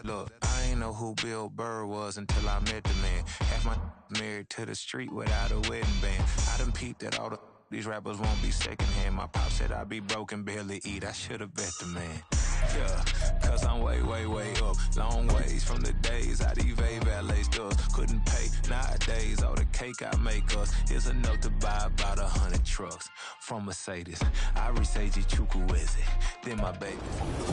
Look, I ain't know who Bill Burr was until I met the man. Half my married to the street without a wedding band. I done peeped at all these rappers won't be secondhand. My pop said I'd be broken, barely eat. I should've bet the man. Yeah, cause I'm way, way, way up. Long ways from the days I evade valet stores. Couldn't pay nowadays. All the cake I make us is enough to buy about 100 trucks. From Mercedes, I Seiji Chukwueze, then my baby.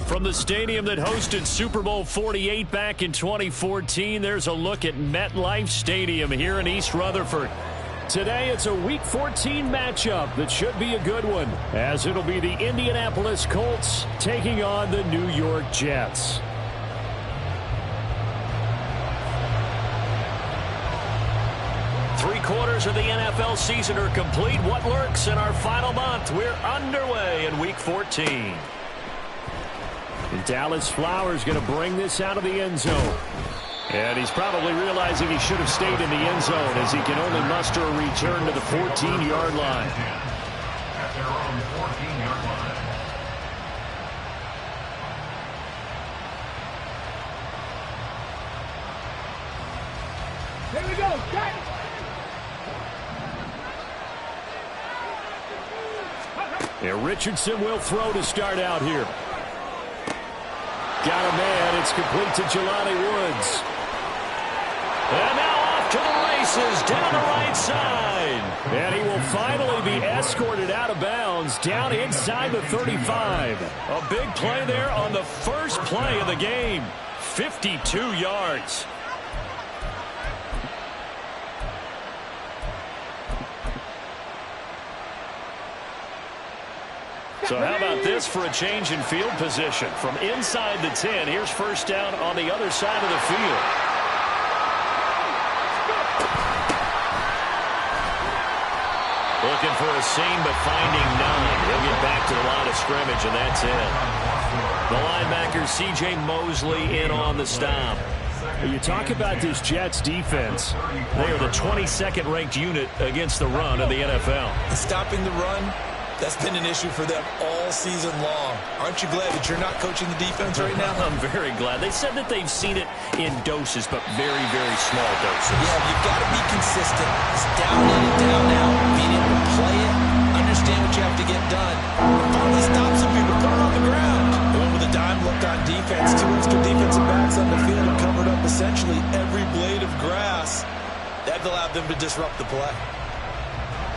From the stadium that hosted Super Bowl 48 back in 2014, there's a look at MetLife Stadium here in East Rutherford. Today, it's a Week 14 matchup that should be a good one, as it'll be the Indianapolis Colts taking on the New York Jets. Three-quarters of the NFL season are complete. What lurks in our final month? We're underway in Week 14. And Dallas Flowers going to bring this out of the end zone. And he's probably realizing he should have stayed in the end zone as he can only muster a return to the 14-yard line. At their own 14-yard line. Here we go. Yeah, Richardson will throw to start out here. Got a man. It's complete to Jelani Woods. And now off to the races down the right side. And he will finally be escorted out of bounds down inside the 35. A big play there on the first play of the game. 52 yards. So how about this for a change in field position? From inside the 10, here's first down on the other side of the field. Looking for a seam, but finding none. He'll get back to the line of scrimmage, and that's it. The linebacker, C.J. Mosley, in on the stop. You talk about this Jets defense. They are the 22nd ranked unit against the run of the NFL. Stopping the run, that's been an issue for them all season long. Aren't you glad that you're not coaching the defense right now? I'm very glad. They said that they've seen it in doses, but very, very small doses. Yeah, you've got to be consistent. It's down in and down out. Being able to play it, understand what you have to get done, and finally stop some people, put it on the ground. The one with a dime look on defense, two extra defensive backs on the field and covered up essentially every blade of grass. That allowed them to disrupt the play.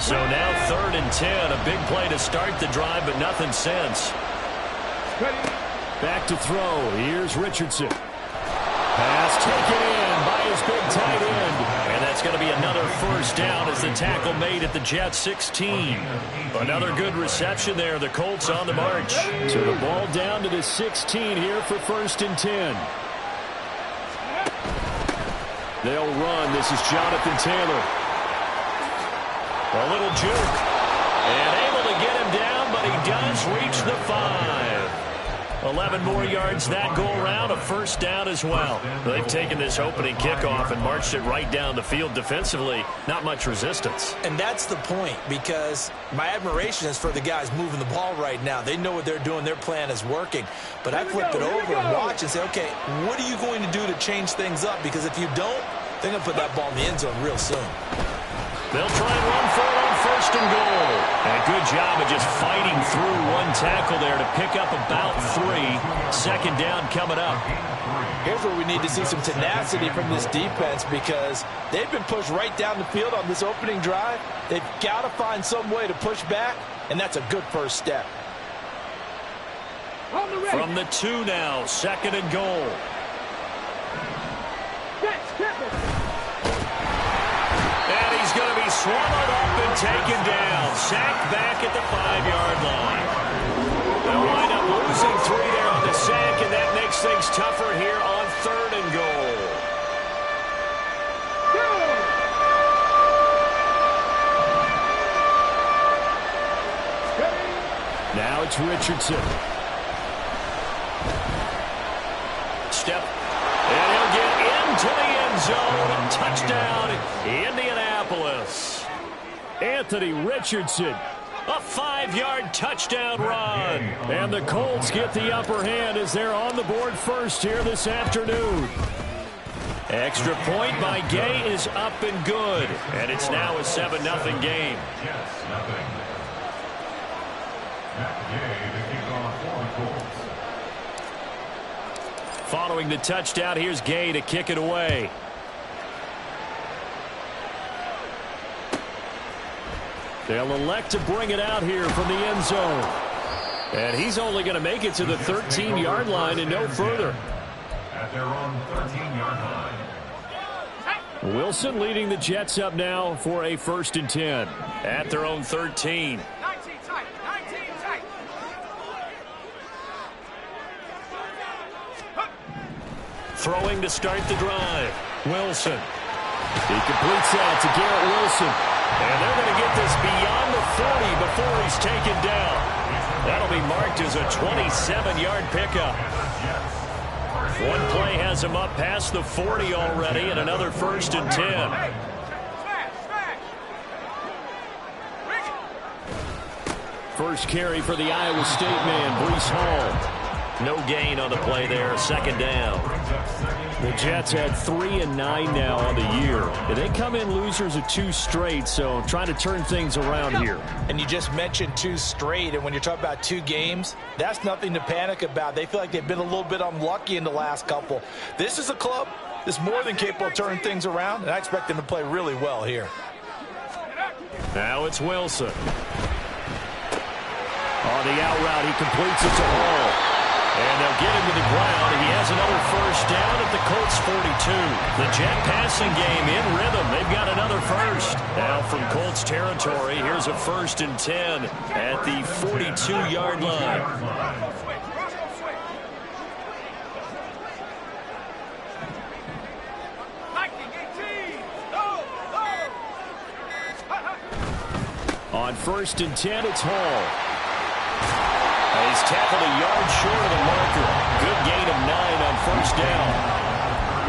So now 3rd and 10, a big play to start the drive, but nothing since. Back to throw. Here's Richardson. Pass taken in by his big tight end. And that's going to be another first down as the tackle made at the Jets 16. Another good reception there. The Colts on the march. So the ball down to the 16 here for 1st and 10. They'll run. This is Jonathan Taylor. A little juke. And able to get him down, but he does reach the 5. 11 more yards that go around, a first down as well. They've taken this opening kickoff and marched it right down the field defensively. Not much resistance. And that's the point, because my admiration is for the guys moving the ball right now. They know what they're doing. Their plan is working. But I flip it over and watch and say, okay, what are you going to do to change things up? Because if you don't, they're going to put that ball in the end zone real soon. They'll try and run for it on 1st and goal. And a good job of just fighting through one tackle there to pick up about 3. 2nd down coming up. Here's where we need to see some tenacity from this defense, because they've been pushed right down the field on this opening drive. They've got to find some way to push back, and that's a good first step. From the 2 now, 2nd and goal. And he's going to be swallowed up and taken down. Sacked back at the 5-yard line. They'll wind up losing 3 there on the sack, and that makes things tougher here on 3rd and goal. Now it's Richardson. Step. And he'll get into the end zone. Touchdown, Indianapolis. Anthony Richardson A 5-yard touchdown run. And the Colts get the upper hand as they're on the board first here this afternoon. Extra point by Gay is up and good. And it's now a 7-0 game. Yes, nothing. Matt Gay to kick off for the Colts. Following the touchdown, here's Gay to kick it away. They'll elect to bring it out here from the end zone. And he's only going to make it to the 13-yard line and no further. At their own 13-yard line. Wilson leading the Jets up now for a 1st and 10. At their own 13. 19 tight. Throwing to start the drive. Wilson. He completes that to Garrett Wilson. And they're going to get this beyond the 40 before he's taken down. That'll be marked as a 27-yard pickup. One play has him up past the 40 already, and another 1st and 10. First carry for the Iowa State man, Breece Hall. No gain on the play there, 2nd down. The Jets had 3-9 now on the year. They come in losers of 2 straight, so trying to turn things around here. And you just mentioned 2 straight, and when you're talking about 2 games, that's nothing to panic about. They feel like they've been a little bit unlucky in the last couple. This is a club that's more than capable of turning things around, and I expect them to play really well here. Now it's Wilson. On the out route, he completes it to Hall. And they'll get him to the ground. He has another 1st down at the Colts 42. The Jet passing game in rhythm. They've got another 1st. Now from Colts territory, here's a 1st and 10 at the 42-yard line. On 1st and 10, it's Hall. He's tackled a yard short of the marker. Good gain of 9 on 1st down.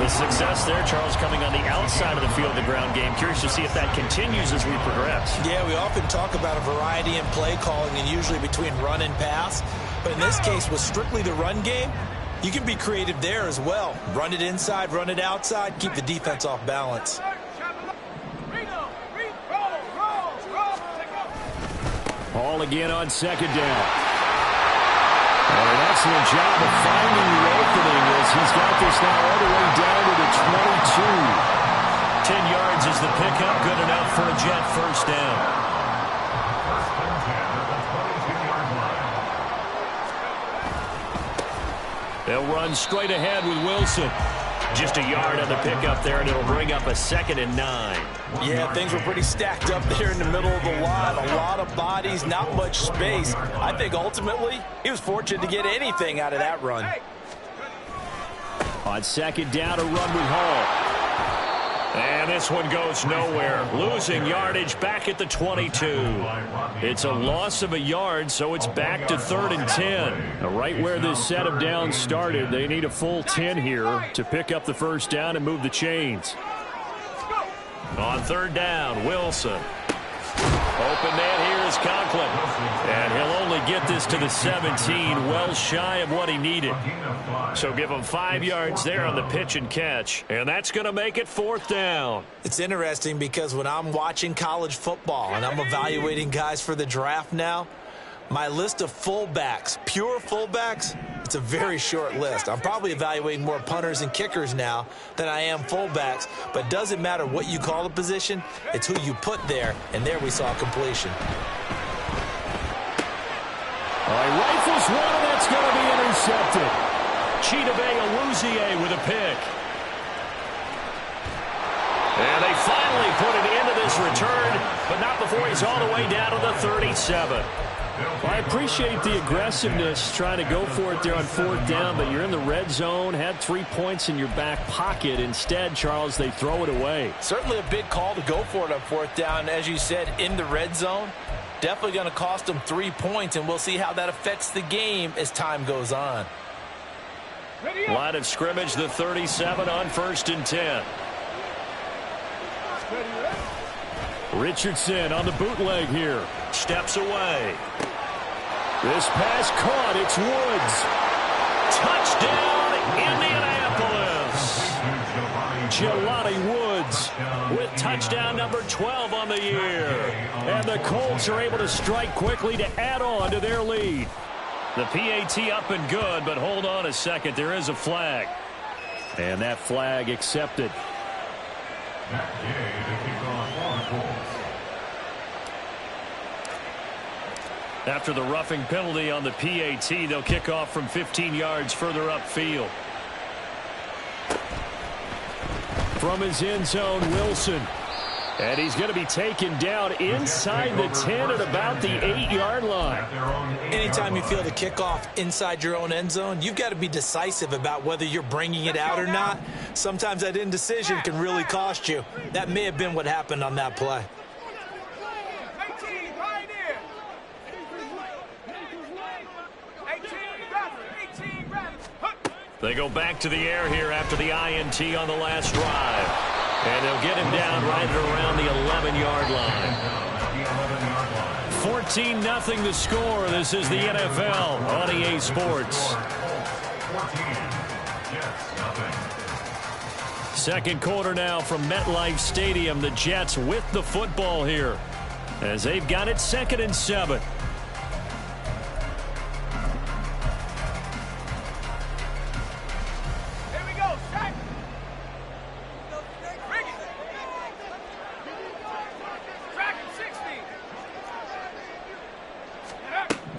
The success there, Charles, coming on the outside of the field, the ground game. Curious to see if that continues as we progress. Yeah, we often talk about a variety in play calling and usually between run and pass. But in this case, with strictly the run game, you can be creative there as well. Run it inside, run it outside, keep the defense off balance. Hall again on 2nd down. And an excellent job of finding the opening as he's got this now all the way down to the 22. 10 yards is the pickup, good enough for a Jet 1st down. 1st and 10 at the 22-yard line. They'll run straight ahead with Wilson. Just a yard on the pickup there, and it'll bring up a 2nd and 9. Yeah, things were pretty stacked up there in the middle of the line. A lot of bodies, not much space. I think ultimately he was fortunate to get anything out of that run. On 2nd down, a run with Hall. And this one goes nowhere. Losing yardage back at the 22. It's a loss of a yard, so it's back to 3rd and 10. Now, right where this set of downs started, they need a full 10 here to pick up the 1st down and move the chains. On 3rd down, Wilson. Open man here is Conklin. And he'll only get this to the 17, well shy of what he needed. So give him 5 yards there on the pitch and catch. And that's going to make it 4th down. It's interesting because when I'm watching college football and I'm evaluating guys for the draft now, my list of fullbacks, pure fullbacks, it's a very short list. I'm probably evaluating more punters and kickers now than I am fullbacks, but it doesn't matter what you call the position, it's who you put there, and there we saw completion. All right, rifles one, and that's going to be intercepted. Chidobe Awuzie with a pick. And they finally put it into this return, but not before he's all the way down to the 37. Well, I appreciate the aggressiveness trying to go for it there on 4th down, but you're in the red zone, had 3 points in your back pocket. Instead, Charles, they throw it away. Certainly a big call to go for it on 4th down. As you said, in the red zone, definitely going to cost them 3 points, and we'll see how that affects the game as time goes on. Line of scrimmage, the 37 on 1st and 10. Richardson on the bootleg here. Steps away. This pass caught. It's Woods. Touchdown, Indianapolis. Jelani Woods with touchdown number 12 on the year. And the Colts are able to strike quickly to add on to their lead. The PAT up and good, but hold on a second. There is a flag. And that flag accepted. After the roughing penalty on the PAT, they'll kick off from 15 yards further upfield. From his end zone, Wilson. And he's going to be taken down inside the 10 at about the 8-yard line. Anytime you feel the kickoff inside your own end zone, you've got to be decisive about whether you're bringing it out or not. Sometimes that indecision can really cost you. That may have been what happened on that play. They go back to the air here after the INT on the last drive. And they'll get him down right at around the 11-yard line. 14-0 the score. This is the NFL on EA Sports. Second quarter now from MetLife Stadium. The Jets with the football here as they've got it 2nd and 7.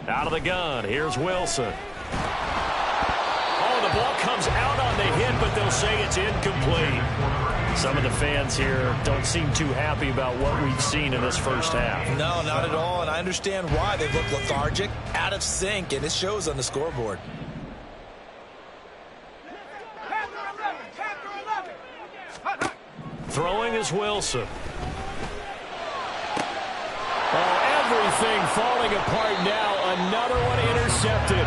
Out of the gun, here's Wilson. Oh, the ball comes out on the hit, but they'll say it's incomplete. Some of the fans here don't seem too happy about what we've seen in this first half. No, not at all, and I understand why. They look lethargic, out of sync, and it shows on the scoreboard. Throwing is Wilson. Everything falling apart now. Another one intercepted.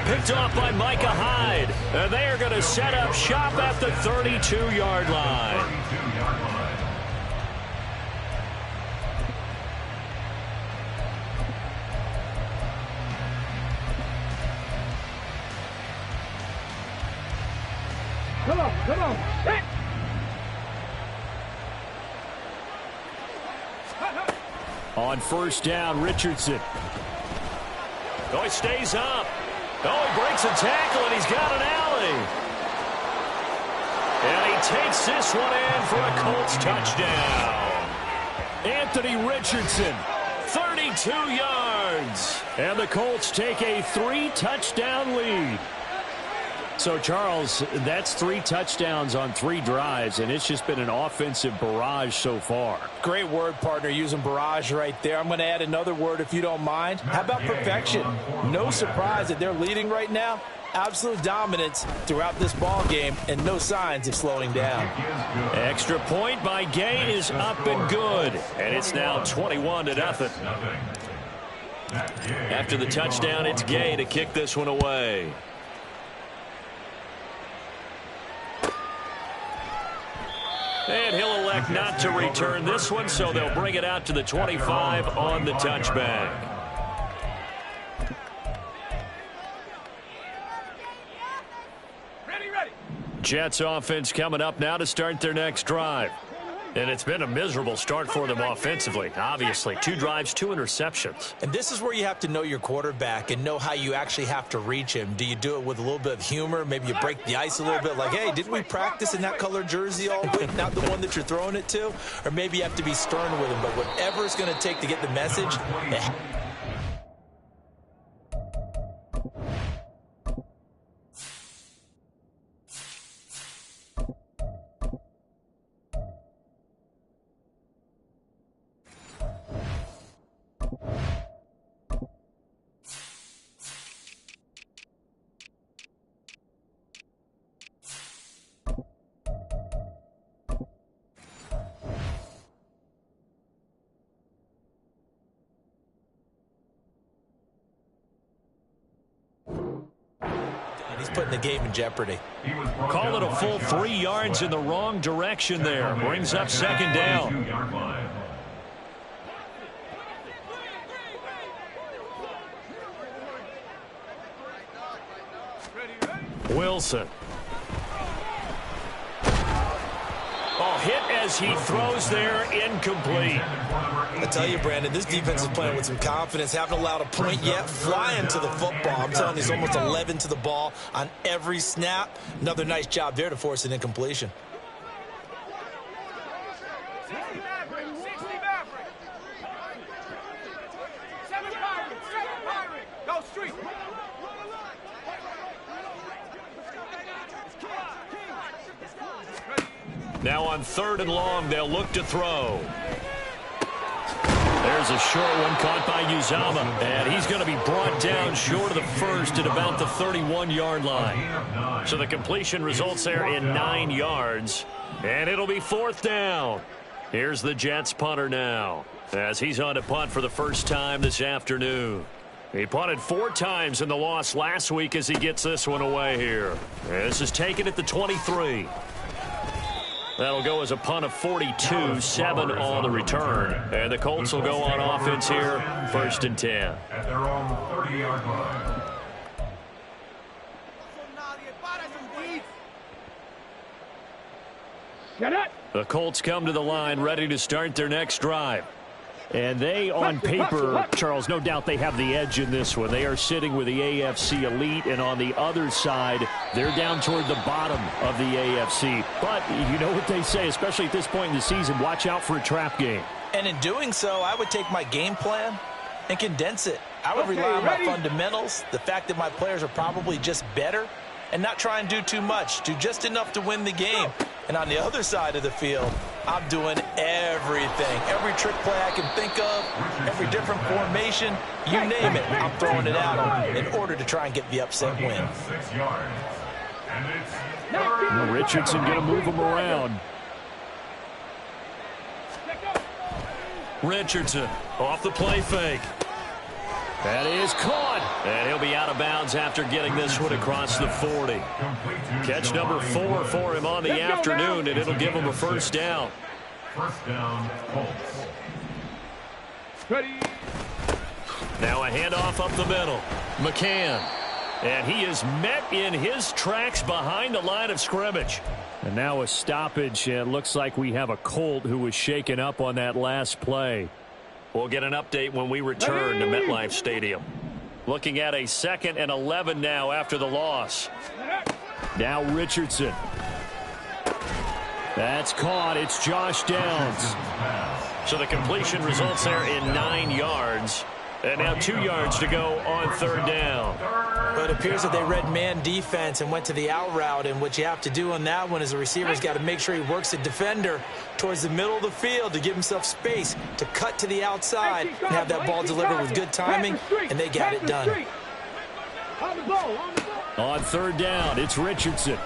Picked off by Micah Hyde. And they are going to set up shop at the 32-yard line. Come on. Hit. On first down, Richardson. Oh, he stays up. Oh, he breaks a tackle, and he's got an alley. And he takes this one in for a Colts touchdown. Anthony Richardson, 32 yards. And the Colts take a 3-touchdown lead. So, Charles, that's 3 touchdowns on 3 drives, and it's just been an offensive barrage so far. Great word, partner, using barrage right there. I'm going to add another word if you don't mind. How about perfection? No surprise that they're leading right now. Absolute dominance throughout this ball game and no signs of slowing down. Extra point by Gay is up and good, and it's now 21-0. After the touchdown, it's Gay to kick this one away. And he'll elect not to return this one, so they'll bring it out to the 25 on the touchback. Jets offense coming up now to start their next drive. And it's been a miserable start for them offensively, obviously. 2 drives, 2 interceptions. And this is where you have to know your quarterback and know how you actually have to reach him. Do you do it with a little bit of humor? Maybe you break the ice a little bit like, hey, didn't we practice in that color jersey all week? Not the one that you're throwing it to? Or maybe you have to be stern with him. But whatever it's going to take to get the message, putting the game in jeopardy. Call it a full 3 yards in the wrong direction there. Brings up second down. Wilson. Oh, hit as he throws there, incomplete. I tell you, Brandon, this defense is playing with some confidence. Haven't allowed a point yet. Flying to the football. I'm telling you, it's almost 11 to the ball on every snap. Another nice job there to force an incompletion. Now on 3rd and long, they'll look to throw. There's a short one caught by Uzomah, and he's going to be brought down short of the first at about the 31-yard line. So the completion results there in 9 yards, and it'll be 4th down. Here's the Jets punter now, as he's on to punt for the first time this afternoon. He punted 4 times in the loss last week as he gets this one away here. This is taken at the 23. That'll go as a punt of 42, 7 on the return. And the Colts will go on offense here, 1st and 10. At their own 30-yard line. The Colts come to the line ready to start their next drive. And they, on paper, Charles, no doubt they have the edge in this one. They are sitting with the AFC elite, and on the other side, they're down toward the bottom of the AFC. But you know what they say, especially at this point in the season, watch out for a trap game. And in doing so, I would take my game plan and condense it. I would rely on my fundamentals, the fact that my players are probably just better, and not try and do too much, do just enough to win the game. And on the other side of the field, I'm doing everything. Every trick play I can think of, every different formation, you name it, I'm throwing it at them in order to try and get the upset win. 6 yards. And it's Richardson going to move him around. Richardson off the play fake. That is caught. And he'll be out of bounds after getting this one across the 40. Catch number 4 for him on the afternoon, and it'll give him a 1st down. 1st down, Colts. Now a handoff up the middle. McCann. And he is met in his tracks behind the line of scrimmage. And now a stoppage. It looks like we have a Colt who was shaken up on that last play. We'll get an update when we return to MetLife Stadium. Looking at a 2nd and 11 now after the loss. Now Richardson. That's caught. It's Josh Downs. So the completion results there in 9 yards. And now 2 yards to go on 3rd down. But it appears that they read man defense and went to the out route. And what you have to do on that one is the receiver's got to make sure he works the defender towards the middle of the field to give himself space to cut to the outside and have that ball delivered with good timing, and they got it done. On 3rd down, it's Richardson.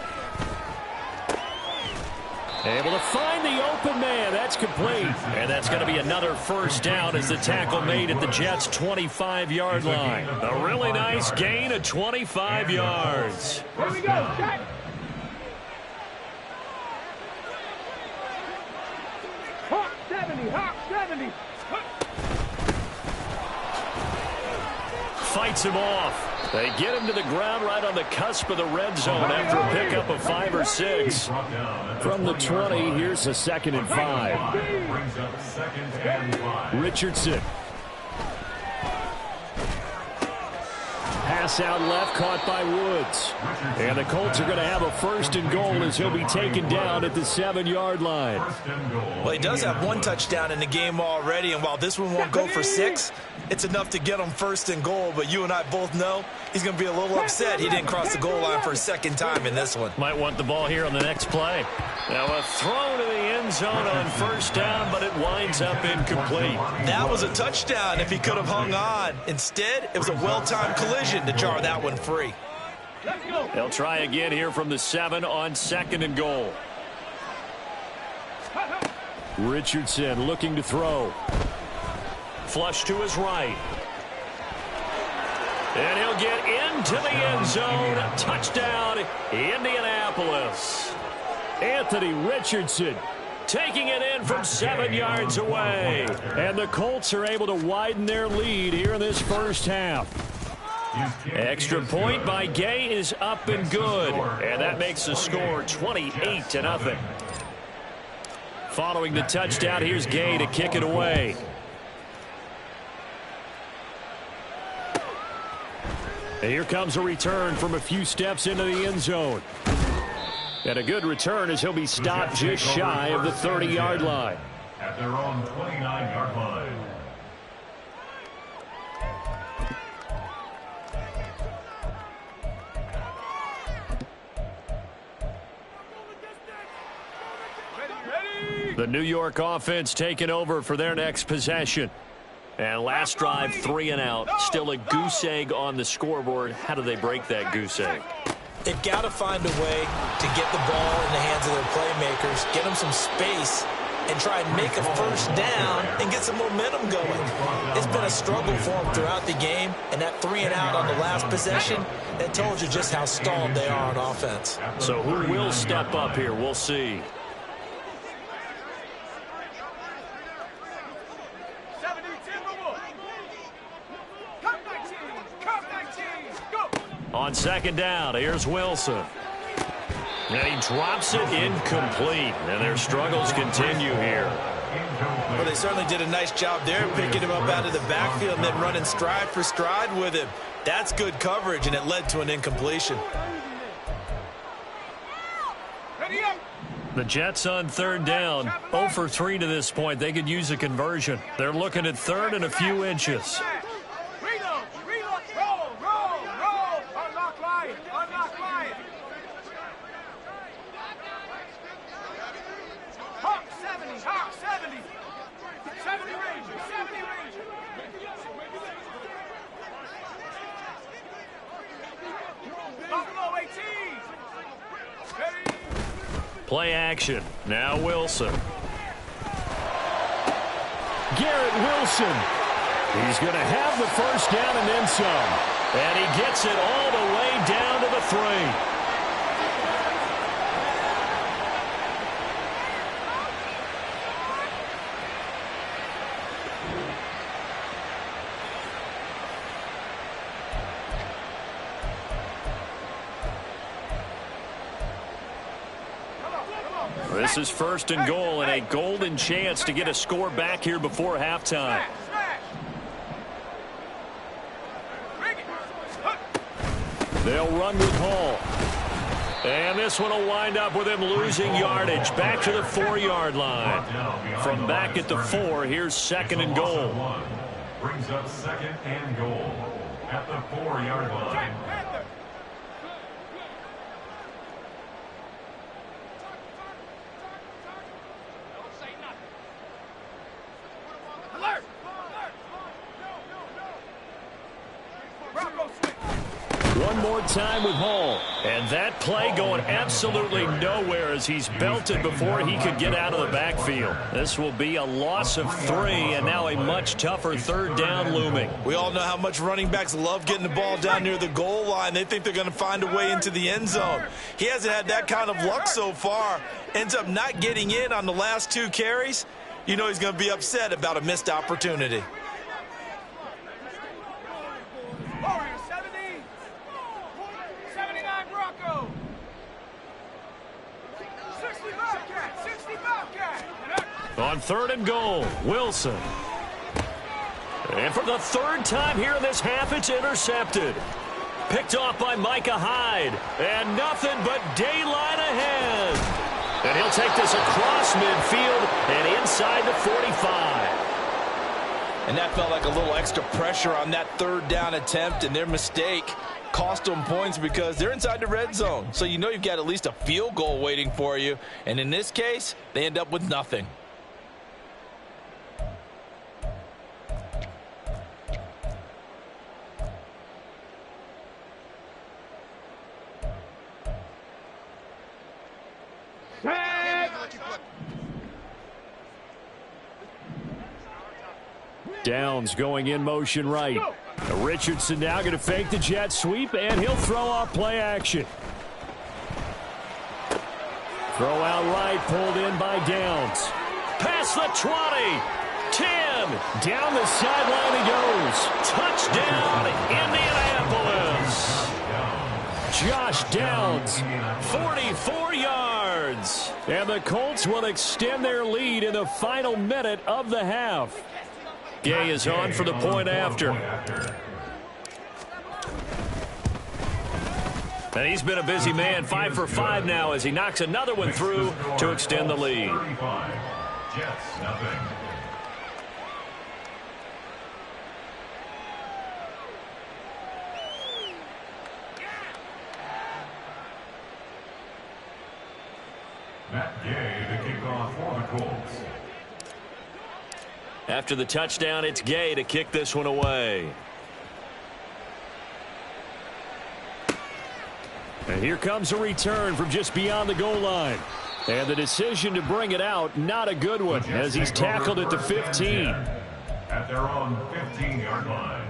Able to find the open man. That's complete. And that's going to be another 1st down as the tackle made at the Jets' 25-yard line. A really nice gain of 25 yards. Here we go, Jack. Hawk 70, Hawk 70. Fights him off. They get him to the ground right on the cusp of the red zone after a pickup of 5 or 6. From the 20, here's a 2nd and 5. Brings up 2nd and 5. Richardson. Pass out left, caught by Woods. And the Colts are going to have a 1st and goal as he'll be taken down at the 7-yard line. Well, he does have 1 touchdown in the game already, and while this one won't go for 6, it's enough to get him 1st and goal. But you and I both know he's going to be a little upset he didn't cross the goal line for a 2nd time in this one. Might want the ball here on the next play. Now a throw to the end zone on 1st down, but it winds up incomplete. That was a touchdown if he could have hung on. Instead, it was a well-timed collision to jar that one free. They'll try again here from the 7 on 2nd and goal. Richardson looking to throw. Flush to his right. And he'll get into the end zone. Touchdown, Indianapolis. Anthony Richardson taking it in from 7 yards away. And the Colts are able to widen their lead here in this 1st half. Extra point by Gay is up and good. And that makes the score 28-0. Following the touchdown, here's Gay to kick it away. And here comes a return from a few steps into the end zone. And a good return as he'll be stopped just shy of the 30-yard line. At their own 29-yard line. The New York offense taking over for their next possession. And last drive, 3 and out. Still a goose egg on the scoreboard. How do they break that goose egg? They've got to find a way to get the ball in the hands of their playmakers, get them some space, and try and make a first down and get some momentum going. It's been a struggle for them throughout the game, and that 3 and out on the last possession, that told you just how stalled they are on offense. So who will step up here? We'll see. On second down, here's Wilson. And he drops it incomplete. And their struggles continue here. Well, they certainly did a nice job there, picking him up out of the backfield and then running stride for stride with him. That's good coverage, and it led to an incompletion. The Jets on third down, 0 for 3 to this point. They could use a conversion. They're looking at third and a few inches. Play action. Now Wilson. Garrett Wilson. He's going to have the first down and then some. And he gets it all the way down to the 3. This is first and goal and a golden chance to get a score back here before halftime. They'll run with Hall. And this one will wind up with him losing yardage back to the 4-yard line. From back at the 4, here's second and goal. Brings up second and goal at the 4-yard line. One more time with Hall. And that play going absolutely nowhere as he's belted before he could get out of the backfield. This will be a loss of 3 and now a much tougher third down looming. We all know how much running backs love getting the ball down near the goal line. They think they're going to find a way into the end zone. He hasn't had that kind of luck so far. Ends up not getting in on the last 2 carries. You know he's going to be upset about a missed opportunity. On third and goal, Wilson. And for the 3rd time here in this half, it's intercepted. Picked off by Micah Hyde. And nothing but daylight ahead. And he'll take this across midfield and inside the 45. And that felt like a little extra pressure on that 3rd down attempt, and their mistake cost them points because they're inside the red zone. So you know you've got at least a field goal waiting for you. And in this case, they end up with nothing. Downs going in motion right. Richardson now going to fake the jet sweep, and he'll throw off play action. Throw out right, pulled in by Downs. Past the 20, 10, him. Down the sideline he goes. Touchdown, Indianapolis. Josh Downs, 44 yards. And the Colts will extend their lead in the final minute of the half. Gay is on for the point after. And he's been a busy man, 5 for 5 now as he knocks another one through to extend the lead. Jets, nothing. Matt Gay to kick off for the Colts. After the touchdown, it's Gay to kick this one away. And here comes a return from just beyond the goal line. And the decision to bring it out, not a good one, as he's tackled at the 15. At their own 15-yard line.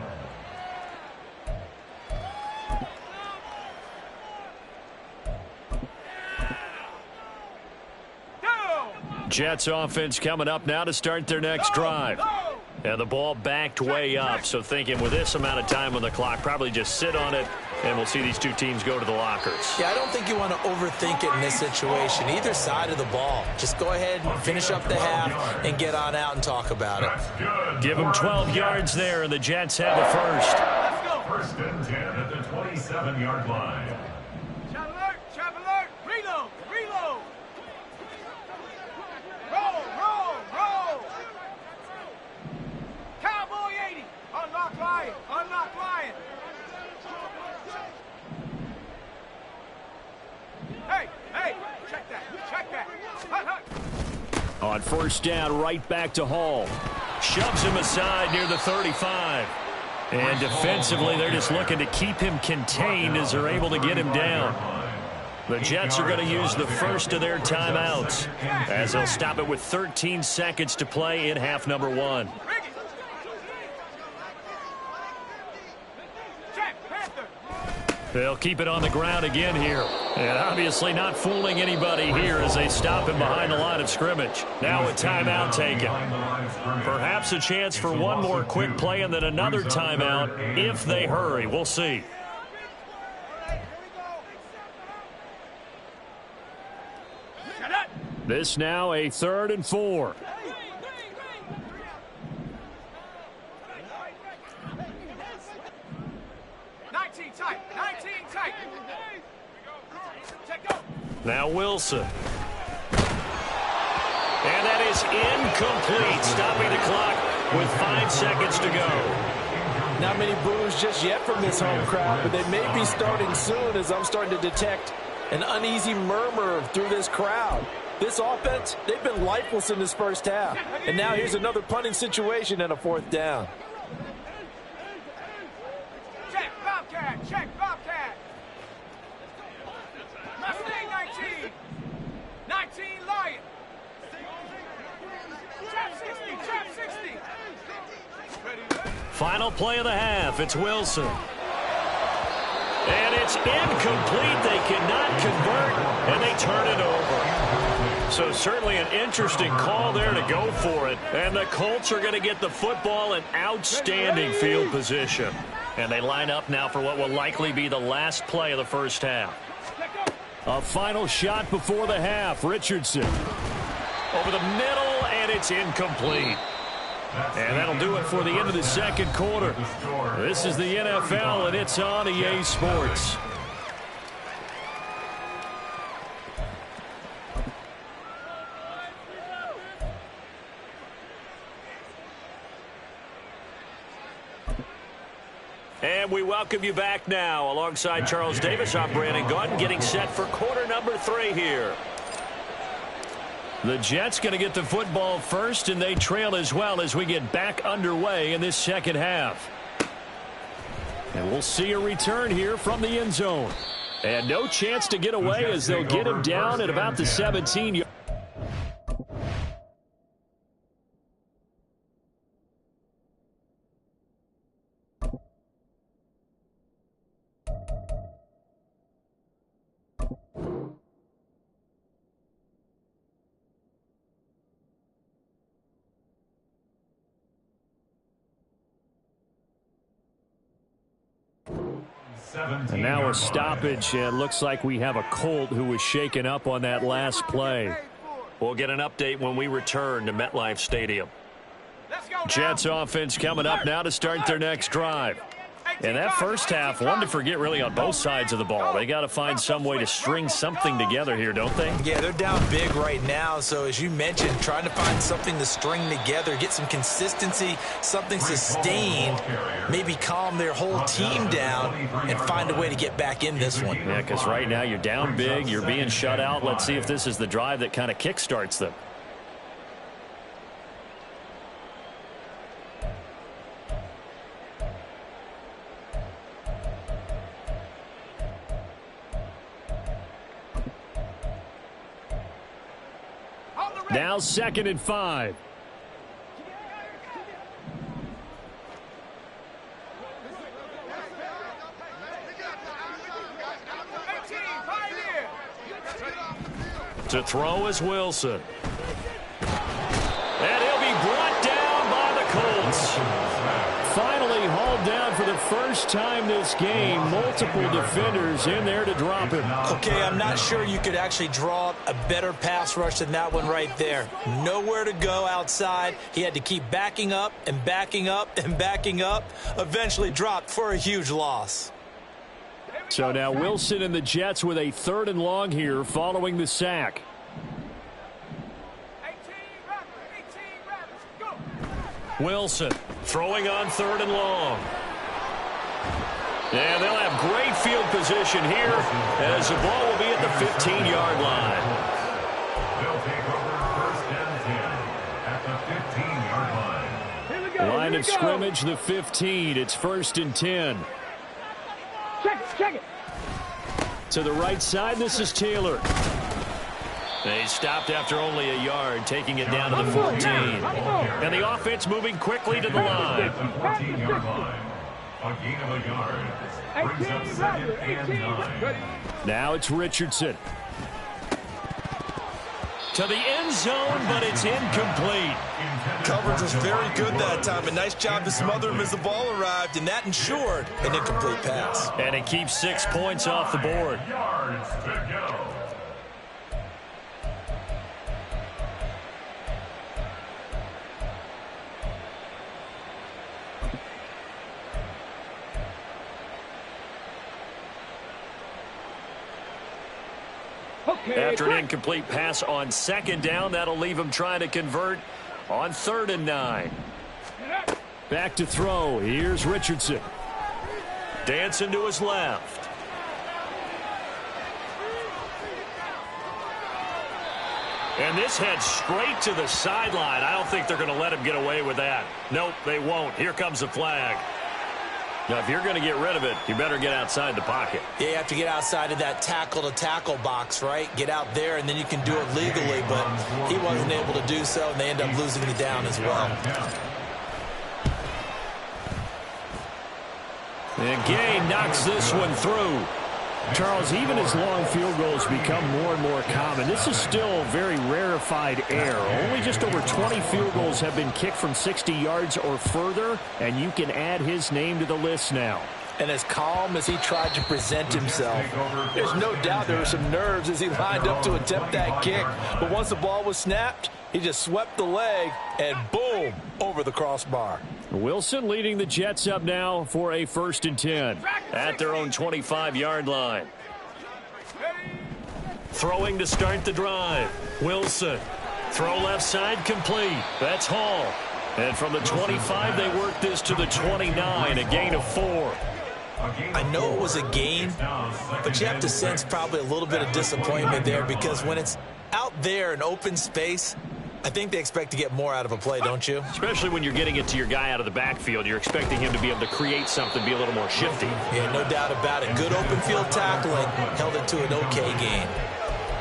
Jets offense coming up now to start their next drive. And the ball backed way up, so thinking with this amount of time on the clock, probably just sit on it, and we'll see these two teams go to the lockers. Yeah, I don't think you want to overthink it in this situation. Either side of the ball. Just go ahead and finish up the half and get on out and talk about it. Give them 12 yards there, and the Jets have it first. First and 10 at the 27-yard line. Trap alert, reload, reload. Roll. Cowboy 80, unlock Lion. Hey, check that. Hut. On first down, right back to Hall. Shoves him aside near the 35. And defensively, they're just looking to keep him contained as they're able to get him down. The Jets are going to use the first of their timeouts as they'll stop it with 13 seconds to play in half number 1. They'll keep it on the ground again here. And obviously not fooling anybody here as they stop him behind the line of scrimmage. Now a timeout taken. Perhaps a chance for one more quick play and then another timeout if they hurry. We'll see. This now a 3rd and 4. Now Wilson. And that is incomplete, stopping the clock with 5 seconds to go. Not many boos just yet from this home crowd, but they may be starting soon as I'm starting to detect an uneasy murmur through this crowd. This offense, they've been lifeless in this first half. And now here's another punting situation and a 4th down. Check Bobcat. Mustang 19 Lion. Trap 60. Final play of the half. It's Wilson. And it's incomplete. They cannot convert, and they turn it over. So certainly an interesting call there to go for it. And the Colts are going to get the football in outstanding field position. And they line up now for what will likely be the last play of the first half. A final shot before the half. Richardson. Over the middle, and it's incomplete. And that'll do it for the end of the second quarter. This is the NFL, and it's on EA Sports. And we welcome you back now. Alongside Charles Davis, I'm Brandon Gaudin, getting set for quarter number 3 here. The Jets going to get the football first, and they trail as well as we get back underway in this second half. And we'll see a return here from the end zone. And no chance to get away as they'll get him down at about the 17. And now a stoppage. It looks like we have a Colt who was shaken up on that last play. We'll get an update when we return to MetLife Stadium. Jets offense coming up now to start their next drive. And that first half, one to forget really on both sides of the ball. They got to find some way to string something together here, don't they? Yeah, they're down big right now. So as you mentioned, trying to find something to string together, get some consistency, something sustained, maybe calm their whole team down and find a way to get back in this one. Yeah, because right now you're down big, you're being shut out. Let's see if this is the drive that kind of kickstarts them. Now 2nd and 5. To throw is Wilson. And he'll be brought down by the Colts. Finally hauled down for the first time this game. Multiple defenders in there to drop him. Okay, I'm not sure you could actually draw up a better pass rush than that one right there. Nowhere to go outside. He had to keep backing up and backing up and backing up. Eventually dropped for a huge loss. So now Wilson and the Jets with a 3rd and long here following the sack. Wilson throwing on 3rd and long. And they'll have great field position here as the ball will be at the 15-yard line. They'll take over 1st and 10 at the 15-yard line. Line of scrimmage, the 15. It's 1st and 10. Check it. To the right side, this is Taylor. They stopped after only a yard, taking it down to the 14. And the offense moving quickly to the line. At the 14-yard line. A gain of a yard. Brings up 2nd and 9. Now it's Richardson. To the end zone, but it's incomplete. Coverage was very good that time. A nice job to smother him as the ball arrived, and that ensured an incomplete pass. And it keeps 6 points off the board. Yards to go. After an incomplete pass on 2nd down, that'll leave him trying to convert on 3rd and 9. Back to throw. Here's Richardson. Dancing to his left. And this heads straight to the sideline. I don't think they're going to let him get away with that. Nope, they won't. Here comes the flag. Now, if you're going to get rid of it, you better get outside the pocket. Yeah, you have to get outside of that tackle-to-tackle box, right? Get out there, and then you can do it legally, but he wasn't able to do so, and they end up losing the down as well. And Gay knocks this one through. Charles, even as long field goals become more and more common, this is still very rarefied air. Only just over 20 field goals have been kicked from 60 yards or further, and you can add his name to the list now. And as calm as he tried to present himself, there's no doubt there were some nerves as he lined up to attempt that kick. But once the ball was snapped, he just swept the leg and boom, over the crossbar. Wilson leading the Jets up now for a 1st and 10 at their own 25-yard line. Throwing to start the drive. Wilson. Throw left side complete. That's Hall. And from the 25, they work this to the 29, a gain of 4. I know it was a gain, but you have to sense probably a little bit of disappointment there because when it's out there in open space, I think they expect to get more out of a play, don't you? Especially when you're getting it to your guy out of the backfield. You're expecting him to be able to create something, be a little more shifty. Yeah, no doubt about it. Good open field tackling, held it to an okay gain.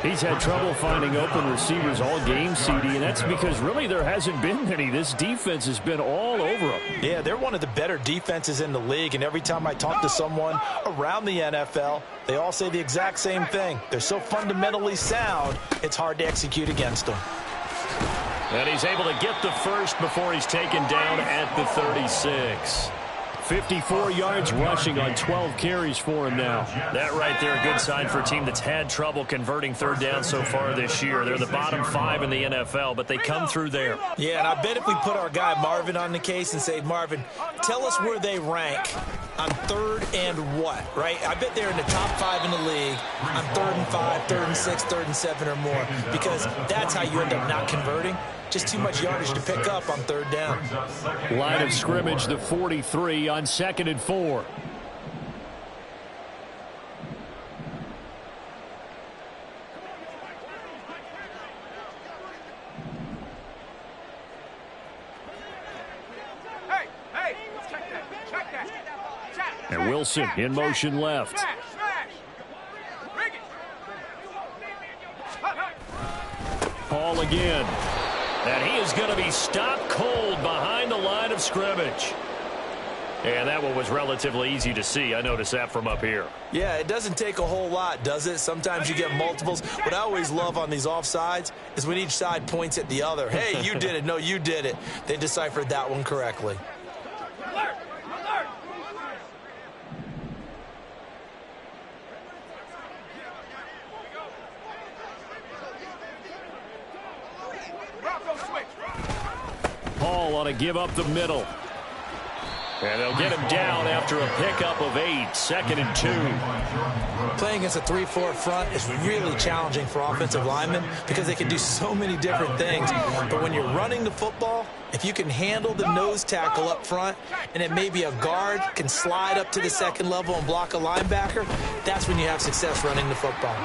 He's had trouble finding open receivers all game, CD, and that's because really there hasn't been many. This defense has been all over him. Yeah, they're one of the better defenses in the league, and every time I talk to someone around the NFL, they all say the exact same thing. They're so fundamentally sound, it's hard to execute against them. And he's able to get the first before he's taken down at the 36. 54 yards rushing on 12 carries for him now. That right there, a good sign for a team that's had trouble converting third down so far this year. They're the bottom 5 in the NFL, but they come through there. Yeah, and I bet if we put our guy Marvin on the case and say, Marvin, tell us where they rank on third and what, right? I bet they're in the top 5 in the league on 3rd and 5, 3rd and 6, 3rd and 7 or more, because that's how you end up not converting. Just too much yardage to pick up on third down. Line of scrimmage, the 43 on 2nd and 4. And Wilson in motion left. Paul again. And he is going to be stopped cold behind the line of scrimmage. And that one was relatively easy to see. I noticed that from up here. Yeah, it doesn't take a whole lot, does it? Sometimes you get multiples. What I always love on these offsides is when each side points at the other. Hey, you did it. No, you did it. They deciphered that one correctly. Paul on a give up the middle. And they'll get him down after a pickup of 8, 2nd and 2. Playing against a 3-4 front is really challenging for offensive linemen because they can do so many different things. But when you're running the football, if you can handle the nose tackle up front and then maybe a guard can slide up to the second level and block a linebacker, that's when you have success running the football.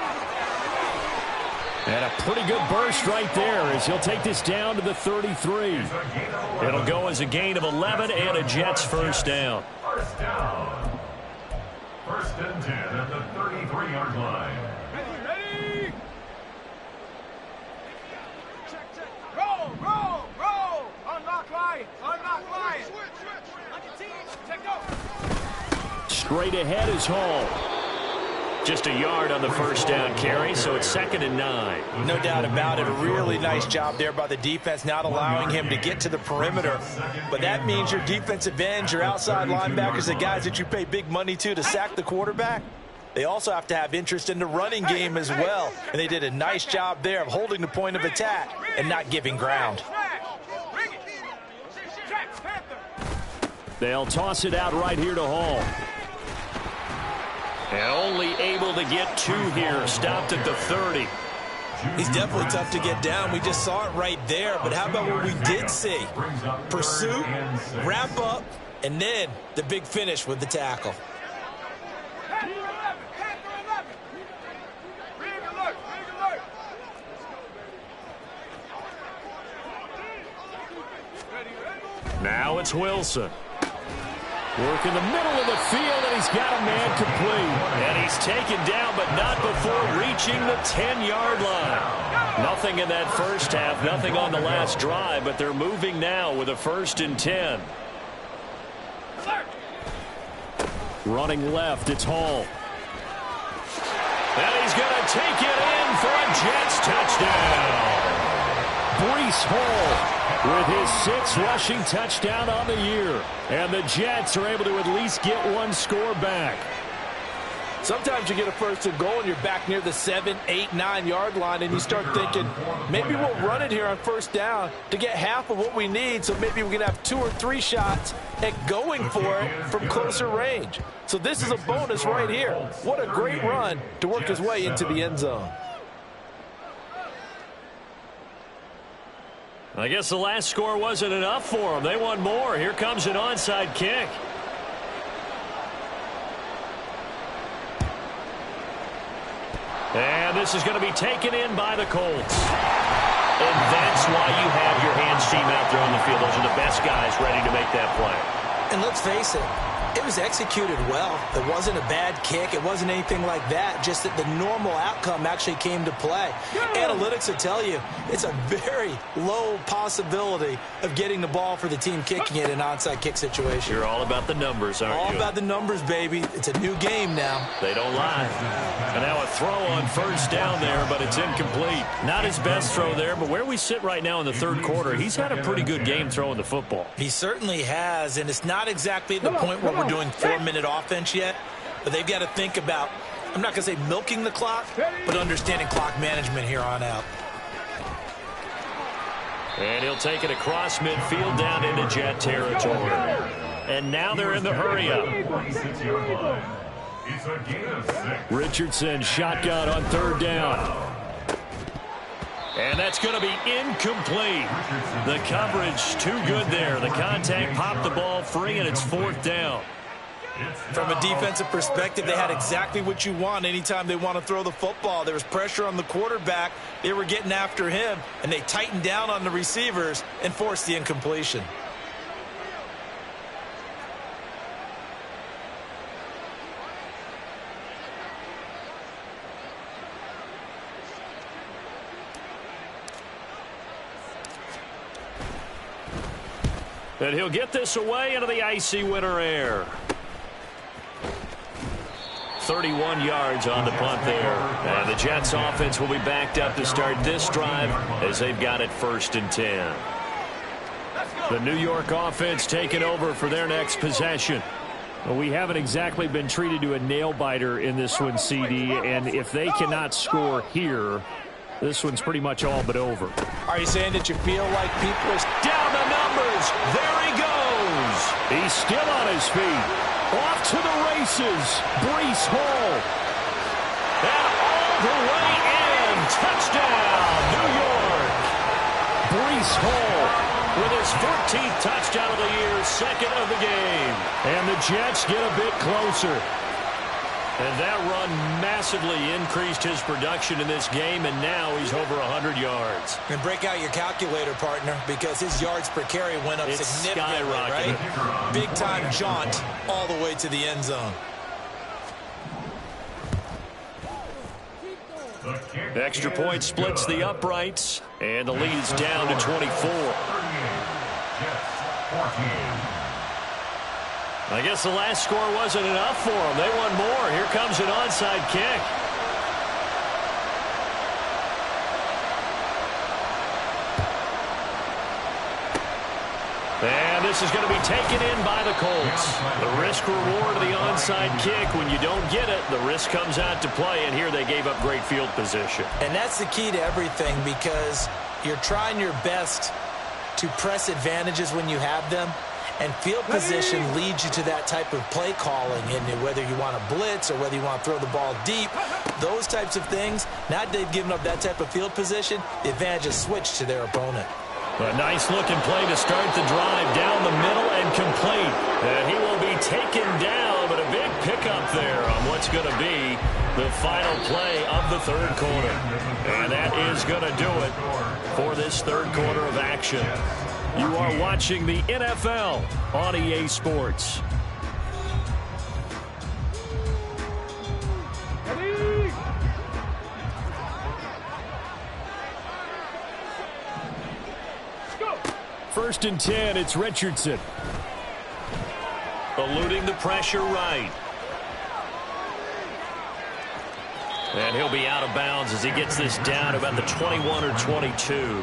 And a pretty good burst right there as he'll take this down to the 33. It'll go as a gain of 11 and a Jets first down. First down. 1st and 10 at the 33-yard line. Ready? Roll, roll, roll. Unlock line. Unlock line. Check go. Straight ahead is Hall. Just a yard on the first down carry, so it's 2nd and 9. No doubt about it. A really nice job there by the defense, not allowing him to get to the perimeter. But that means your defensive ends, your outside linebackers, the guys that you pay big money to sack the quarterback, they also have to have interest in the running game as well. And they did a nice job there of holding the point of attack and not giving ground. They'll toss it out right here to Hall. And only able to get 2 here. Stopped at the 30. He's definitely tough to get down. We just saw it right there. But how about what we did see? Pursuit, wrap up, and then the big finish with the tackle. Now it's Wilson. Work in the middle of the field, and he's got a man complete. And he's taken down, but not before reaching the 10-yard line. Nothing in that first half, nothing on the last drive, but they're moving now with a 1st and 10. Running left, it's Hall. And he's going to take it in for a Jets touchdown. Breece Hall with his 6th rushing touchdown on the year. And the Jets are able to at least get 1 score back. Sometimes you get a 1st and goal and you're back near the 7, 8, 9 yard line and you start thinking, maybe we'll run it here on 1st down to get half of what we need, so maybe we can have 2 or 3 shots at going for it from closer range. So this is a bonus right here. What a great run to work his way into the end zone. I guess the last score wasn't enough for them. They want more. Here comes an onside kick. And this is going to be taken in by the Colts. And that's why you have your hands team out there on the field. Those are the best guys ready to make that play. And let's face it, It was executed well. It wasn't a bad kick. It wasn't anything like that. Just that the normal outcome actually came to play. Analytics will tell you it's a very low possibility of getting the ball for the team kicking it in an onside kick situation. You're all about the numbers, aren't you? All about the numbers, baby. It's a new game now. They don't lie. And now a throw on first down there, but it's incomplete. Not his best throw there, but where we sit right now in the third quarter, he's had a pretty good game throwing the football. He certainly has, and it's not exactly the point where we're doing 4-minute offense yet, but they've got to think about, I'm not going to say milking the clock, but understanding clock management here on out. And he'll take it across midfield down into Jet territory. And now they're in the hurry-up. Richardson shotgun on third down. And that's going to be incomplete. The coverage too good there. The contact popped the ball free, and it's fourth down. From a defensive perspective, they had exactly what you want anytime they want to throw the football. There was pressure on the quarterback. They were getting after him, and they tightened down on the receivers and forced the incompletion. And he'll get this away into the icy winter air. 31 yards on the punt there. And the Jets offense will be backed up to start this drive as they've got it 1st and 10. The New York offense taking over for their next possession. Well, we haven't exactly been treated to a nail-biter in this one, CD, and if they cannot score here, this one's pretty much all but over. Are you saying that you feel like people are down the numbers? There he goes. He's still on his feet. Off to the races. Breece Hall. And all the way in. Touchdown, New York. Breece Hall with his 14th touchdown of the year, 2nd of the game. And the Jets get a bit closer. And that run massively increased his production in this game, and now he's over 100 yards. And break out your calculator, partner, because his yards per carry went up significantly, right? Big-time jaunt all the way to the end zone. Extra point splits the uprights, and the lead is down to 24. I guess the last score wasn't enough for them. They want more. Here comes an onside kick. And this is going to be taken in by the Colts. The risk-reward of the onside kick. When you don't get it, the risk comes out to play, and here they gave up great field position. And that's the key to everything, because you're trying your best to press advantages when you have them. And field position leads you to that type of play calling, and whether you want to blitz or whether you want to throw the ball deep, those types of things. Now that they've given up that type of field position, the advantage is switched to their opponent. A nice-looking play to start the drive down the middle and complete. And he will be taken down, but a big pickup there on what's going to be the final play of the third quarter. And that is going to do it for this third quarter of action. You are watching the NFL on EA Sports. First and 10, it's Richardson. Eluding the pressure right. And he'll be out of bounds as he gets this down about the 21 or 22.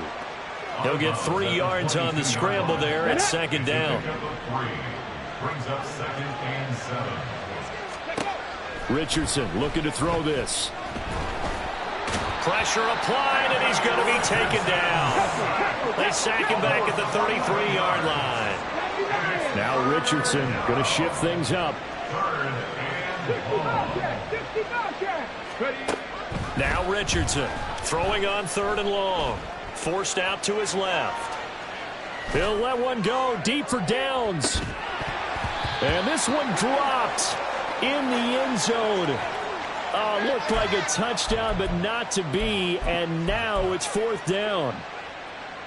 He'll get 3 yards on the scramble there at 2nd down. Brings up 2nd and 7. Richardson looking to throw this. Pressure applied, and he's going to be taken down. They sack him back at the 33-yard line. Now Richardson going to shift things up. Now Richardson throwing on 3rd and long. Forced out to his left. He'll let one go deep for downs. And this one dropped in the end zone. Looked like a touchdown, but not to be. And now it's 4th down.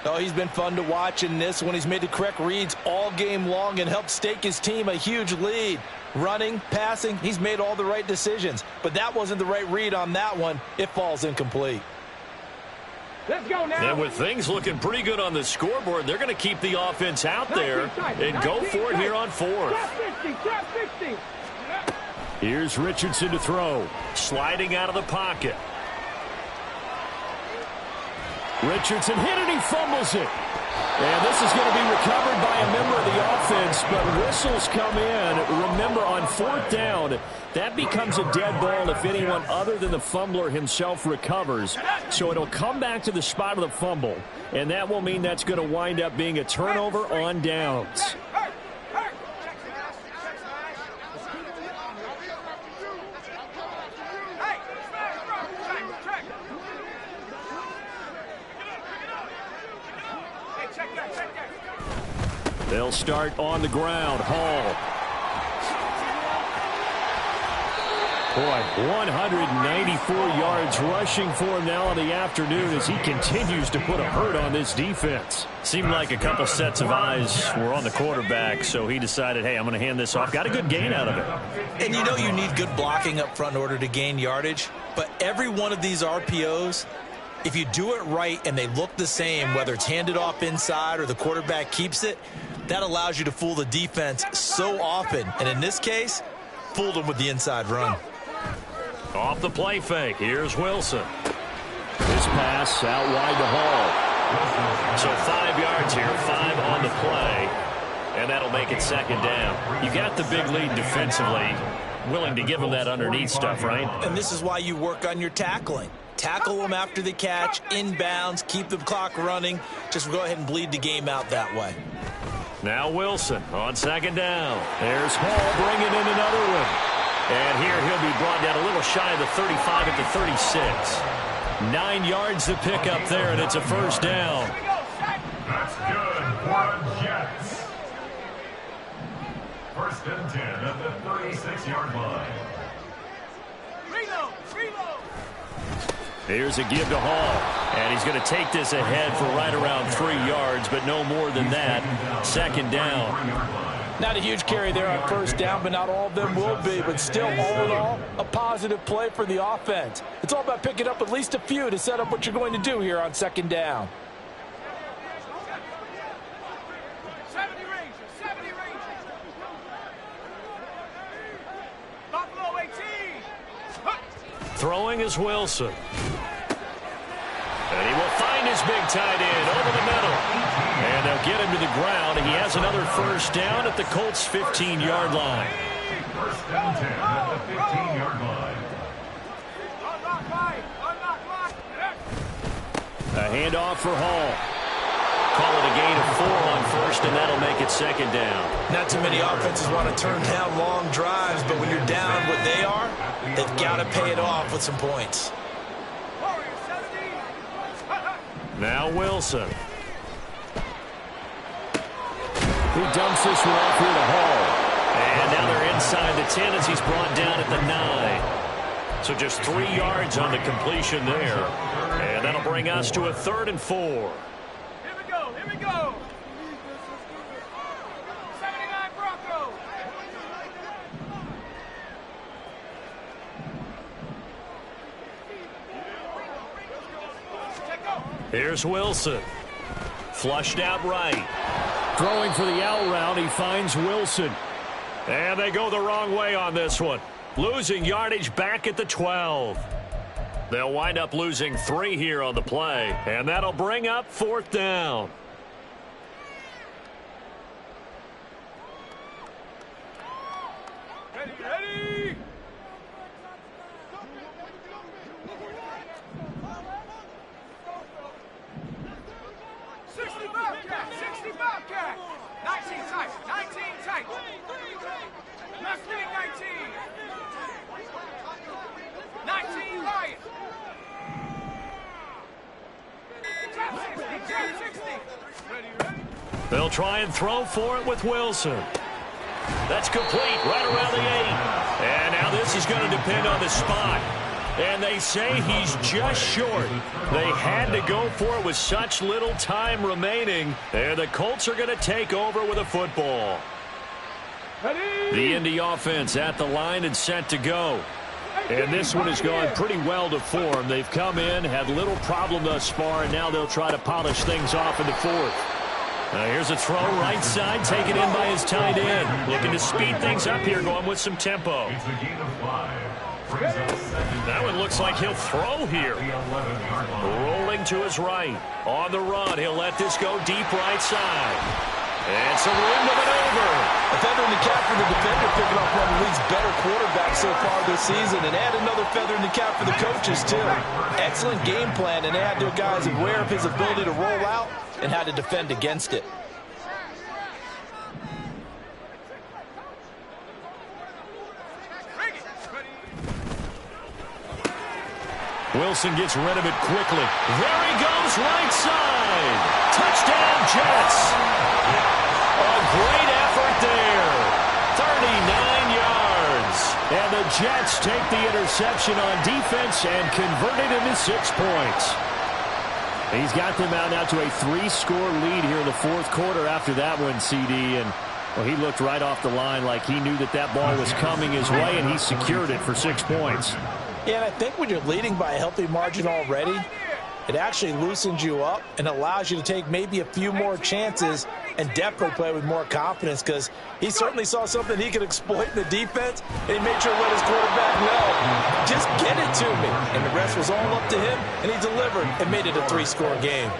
Oh, he's been fun to watch in this one. He's made the correct reads all game long and helped stake his team a huge lead. Running, passing, he's made all the right decisions. But that wasn't the right read on that one. It falls incomplete. Let's go now. And with things looking pretty good on the scoreboard, they're going to keep the offense out there and go for it here on fourth. Trap 50. Here's Richardson to throw. Sliding out of the pocket. Richardson hit it, he fumbles it. And this is going to be recovered by a member of the offense, but whistles come in. Remember, on fourth down, that becomes a dead ball if anyone other than the fumbler himself recovers. So it'll come back to the spot of the fumble, and that will mean that's going to wind up being a turnover on downs. They'll start on the ground. Hall. Boy, 194 yards rushing for him now in the afternoon as he continues to put a hurt on this defense. Seemed like a couple sets of eyes were on the quarterback, so he decided, hey, I'm going to hand this off. Got a good gain out of it. And you know you need good blocking up front in order to gain yardage, but every one of these RPOs, if you do it right and they look the same, whether it's handed off inside or the quarterback keeps it, that allows you to fool the defense so often. And in this case, fooled them with the inside run. Off the play fake. Here's Wilson. This pass out wide to Hall. So 5 yards here, 5 on the play. And that'll make it second down. You got the big lead defensively. Willing to give them that underneath stuff, right? And this is why you work on your tackling. Tackle them after the catch, inbounds, keep the clock running. Just go ahead and bleed the game out that way. Now Wilson on second down. There's Hall bringing in another one. And here he'll be brought down a little shy of the 35 at the 36. 9 yards to pick up there, and it's a first down. That's good for the Jets. First and 10 at the 36-yard line. Reload. Here's a give to Hall. And he's going to take this ahead for right around 3 yards, but no more than that. Second down. Not a huge carry there on first down, but not all of them will be. But still, all in all, a positive play for the offense. It's all about picking up at least a few to set up what you're going to do here on second down. 70 Rangers. Buffalo 18. Throwing is Wilson. And he will find his big tight end over the middle. And they'll get him to the ground. He has another first down at the Colts' 15-yard line. First and 10 at the 15-yard line. A handoff for Hall. Call it a gain of 4 on first, and that'll make it second down. Not too many offenses want to turn down long drives, but when you're down what they are, they've got to pay it off with some points. Now Wilson. He dumps this one off here to Hall. And now they're inside the 10 as he's brought down at the 9. So just 3 yards on the completion there. And that'll bring us to a 3rd and 4. Here we go. 79 Broncos. Here's Wilson. Flushed out right. Throwing for the out route, he finds Wilson. And they go the wrong way on this one. Losing yardage back at the 12. They'll wind up losing 3 here on the play. And that'll bring up 4th down. Ready. 60 Bobcat. 19 tight. Mustang 19. 19 Lion. Trap 60. Ready. They'll try and throw for it with Wilson. That's complete right around the 8. And now this is going to depend on the spot. And they say he's just short. They had to go for it with such little time remaining. And the Colts are going to take over with a football. The Indy offense at the line and set to go. And this one has gone pretty well to form. They've come in, had little problem thus far, and now they'll try to polish things off in the fourth. Here's a throw right side, taken in by his tight end. Looking to speed things up here, going with some tempo. It's a gain of 5. That one looks like he'll throw here. Rolling to his right. On the run, he'll let this go deep right side. And some room to maneuver. A feather in the cap for the defender, picking up one of the league's better quarterbacks so far this season, and add another feather in the cap for the coaches, too. Excellent game plan, and they had their guys aware of his ability to roll out and how to defend against it. Wilson gets rid of it quickly. There he goes, right side. Touchdown, Jets. A great effort there. 39 yards. And the Jets take the interception on defense and convert it into 6 points. He's got them out now to a 3-score lead here in the fourth quarter after that one, CD. And well, he looked right off the line like he knew that that ball was coming his way, and he secured it for 6 points. Yeah, and I think when you're leading by a healthy margin already, it actually loosens you up and allows you to take maybe a few more chances and definitely play with more confidence, because he certainly saw something he could exploit in the defense, and he made sure to let his quarterback know, just get it to me. And the rest was all up to him, and he delivered and made it a 3-score game.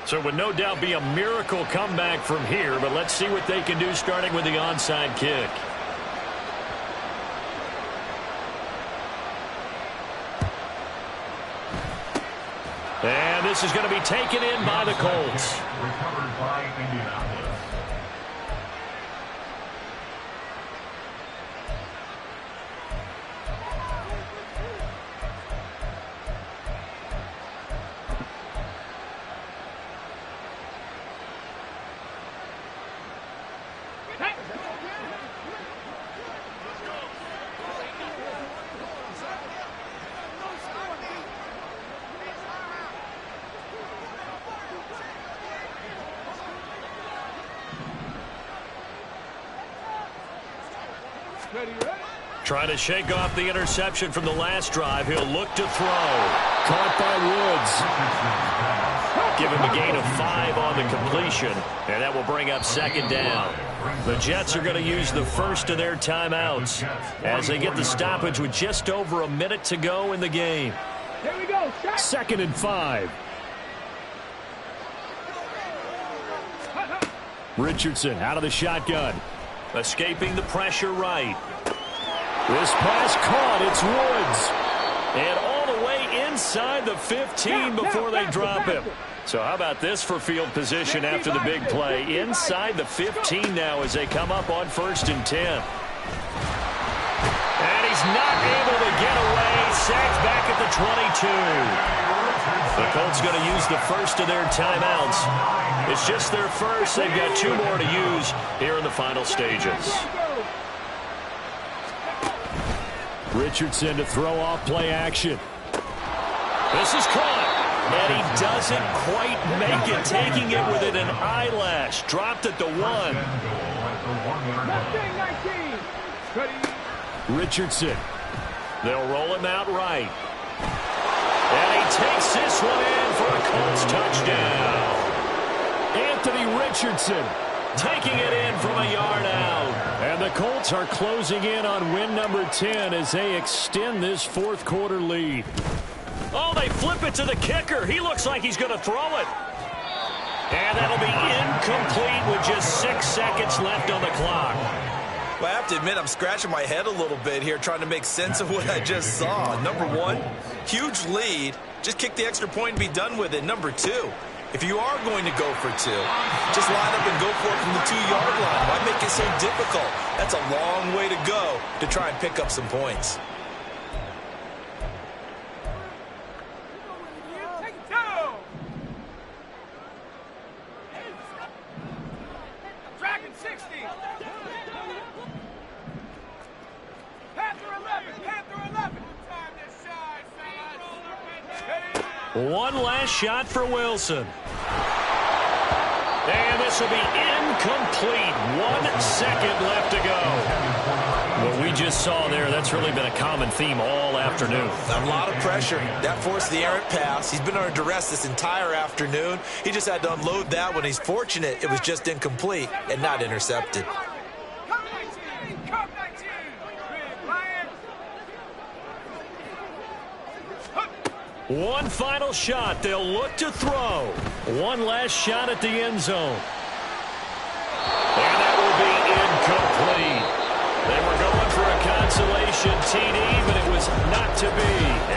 So it would no doubt be a miracle comeback from here, but let's see what they can do starting with the onside kick. And this is going to be taken in by the Colts. Recovered by Indianapolis. Trying to shake off the interception from the last drive. He'll look to throw. Caught by Woods. Give him a gain of 5 on the completion, and that will bring up 2nd down. The Jets are going to use the first of their timeouts as they get the stoppage with just over a minute to go in the game. Here we go. 2nd and 5. Richardson out of the shotgun. Escaping the pressure right. This pass caught. It's Woods. And all the way inside the 15 before they drop him. So how about this for field position after the big play? Inside the 15 now as they come up on 1st and 10. And he's not able to get away. Sacked back at the 22. The Colts going to use the first of their timeouts. It's just their first. They've got 2 more to use here in the final stages. Richardson to throw off play action. This is caught. And he doesn't quite make it, taking it within an eyelash. Dropped at the 1. Richardson. They'll roll him out right. And he takes this one in for a Colts touchdown. Anthony Richardson taking it in from a yard out. And the Colts are closing in on win number 10 as they extend this fourth quarter lead. Oh, they flip it to the kicker. He looks like he's going to throw it. And that'll be incomplete with just 6 seconds left on the clock. Well, I have to admit, I'm scratching my head a little bit here trying to make sense of what I just saw. Number 1, huge lead. Just kick the extra point and be done with it. Number 2, if you are going to go for 2, just line up and go for it from the 2-yard line. Why make it so difficult? That's a long way to go to try and pick up some points. One last shot for Wilson. And this will be incomplete. 1 second left to go. What we just saw there, that's really been a common theme all afternoon. A lot of pressure. That forced the errant pass. He's been under duress this entire afternoon. He just had to unload that one. He's fortunate it was just incomplete and not intercepted. Come 19. Come 19. Big Lion. One final shot. They'll look to throw. One last shot at the end zone. And that will be incomplete. They were going for a consolation TD, but it was not to be.